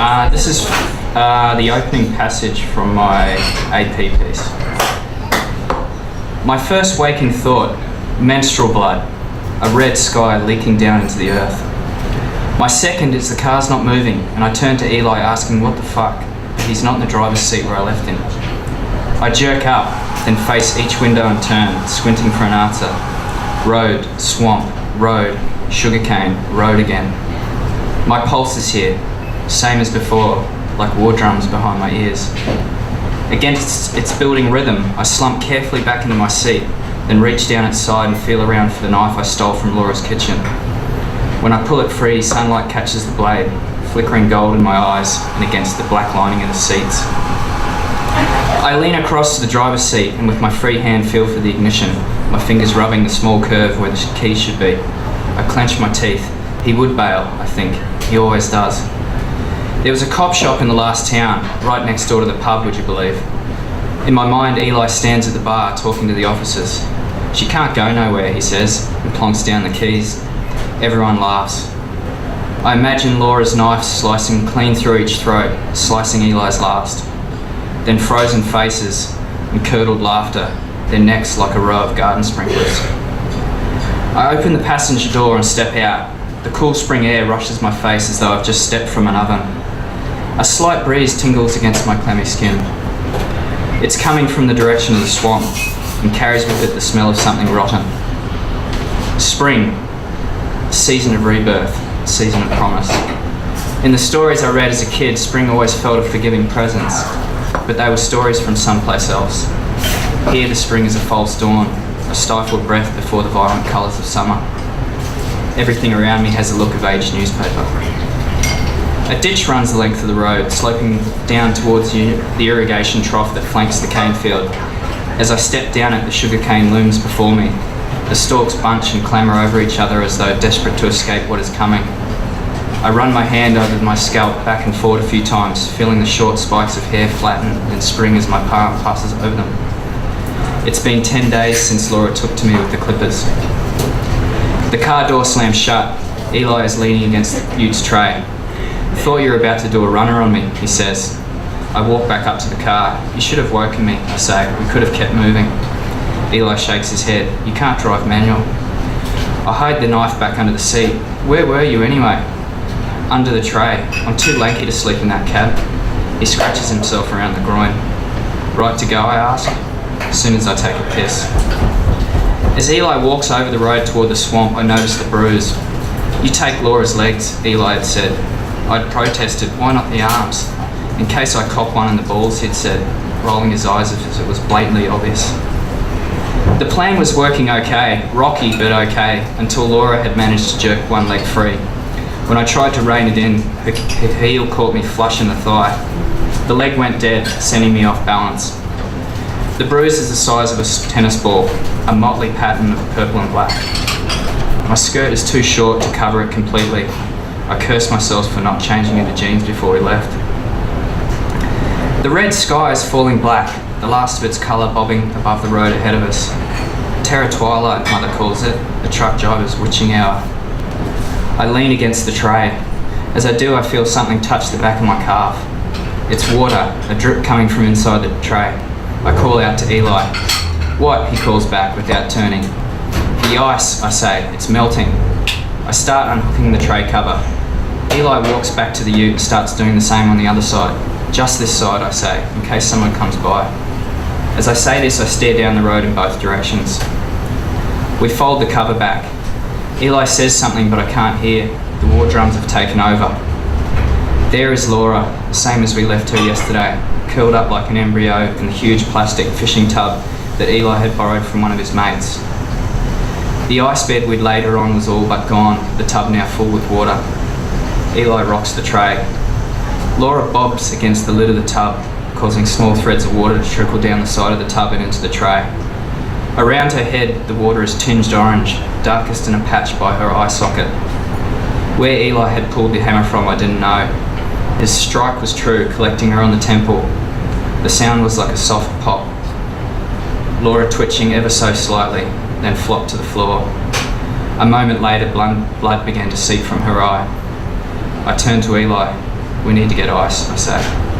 This is the opening passage from my AP piece. My first waking thought, menstrual blood, a red sky leaking down into the earth. My second is the car's not moving, and I turn to Eli asking what the fuck, but he's not in the driver's seat where I left him. I jerk up, then face each window in turn, squinting for an answer. Road, swamp, road, sugarcane, road again. My pulse is here, same as before, like war drums behind my ears. Against its building rhythm, I slump carefully back into my seat, then reach down its side and feel around for the knife I stole from Laura's kitchen. When I pull it free, sunlight catches the blade, flickering gold in my eyes and against the black lining of the seats. I lean across to the driver's seat and with my free hand feel for the ignition, my fingers rubbing the small curve where the key should be. I clench my teeth. He would bail, I think. He always does. There was a cop shop in the last town, right next door to the pub, would you believe? In my mind, Eli stands at the bar talking to the officers. She can't go nowhere, he says, and plonks down the keys. Everyone laughs. I imagine Laura's knife slicing clean through each throat, slicing Eli's last. Then frozen faces and curdled laughter, their necks like a row of garden sprinklers. I open the passenger door and step out. The cool spring air rushes my face as though I've just stepped from an oven. A slight breeze tingles against my clammy skin. It's coming from the direction of the swamp and carries with it the smell of something rotten. Spring, season of rebirth, season of promise. In the stories I read as a kid, spring always felt a forgiving presence, but they were stories from someplace else. Here the spring is a false dawn, a stifled breath before the violent colours of summer. Everything around me has the look of aged newspaper. A ditch runs the length of the road, sloping down towards the irrigation trough that flanks the cane field. As I step down it, the sugarcane looms before me. The stalks bunch and clamour over each other as though desperate to escape what is coming. I run my hand over my scalp back and forward a few times, feeling the short spikes of hair flatten and spring as my palm passes over them. It's been 10 days since Laura took to me with the clippers. The car door slams shut. Eli is leaning against the Utes tray. "Thought you were about to do a runner on me," he says. I walk back up to the car. "You should have woken me," I say. "We could have kept moving." Eli shakes his head. "You can't drive manual." I hide the knife back under the seat. "Where were you anyway?" "Under the tray. I'm too lanky to sleep in that cab." He scratches himself around the groin. "Right to go?" I ask, as soon as I take a piss. As Eli walks over the road toward the swamp, I notice the bruise. "You take Laura's legs," Eli had said. I'd protested, "Why not the arms?" "In case I cop one in the balls," he'd said, rolling his eyes as it was blatantly obvious. The plan was working okay, rocky but okay, until Laura had managed to jerk one leg free. When I tried to rein it in, her heel caught me flush in the thigh. The leg went dead, sending me off balance. The bruise is the size of a tennis ball, a motley pattern of purple and black. My skirt is too short to cover it completely. I curse myself for not changing into jeans before we left. The red sky is falling black, the last of its colour bobbing above the road ahead of us. Terror twilight, Mother calls it, the truck driver's witching hour. I lean against the tray. As I do, I feel something touch the back of my calf. It's water, a drip coming from inside the tray. I call out to Eli. "What?" he calls back without turning. "The ice," I say. "It's melting." I start unhooking the tray cover. Eli walks back to the ute and starts doing the same on the other side. "Just this side," I say, in case someone comes by. As I say this, I stare down the road in both directions. We fold the cover back. Eli says something, but I can't hear. The war drums have taken over. There is Laura, the same as we left her yesterday, curled up like an embryo in the huge plastic fishing tub that Eli had borrowed from one of his mates. The ice bed we'd laid her on was all but gone, the tub now full with water. Eli rocks the tray. Laura bobs against the lid of the tub, causing small threads of water to trickle down the side of the tub and into the tray. Around her head, the water is tinged orange, darkest in a patch by her eye socket. Where Eli had pulled the hammer from, I didn't know. His strike was true, collecting her on the temple. The sound was like a soft pop. Laura twitching ever so slightly, then flopped to the floor. A moment later, blood began to seep from her eye. I turned to Eli. We need to get ice, I say.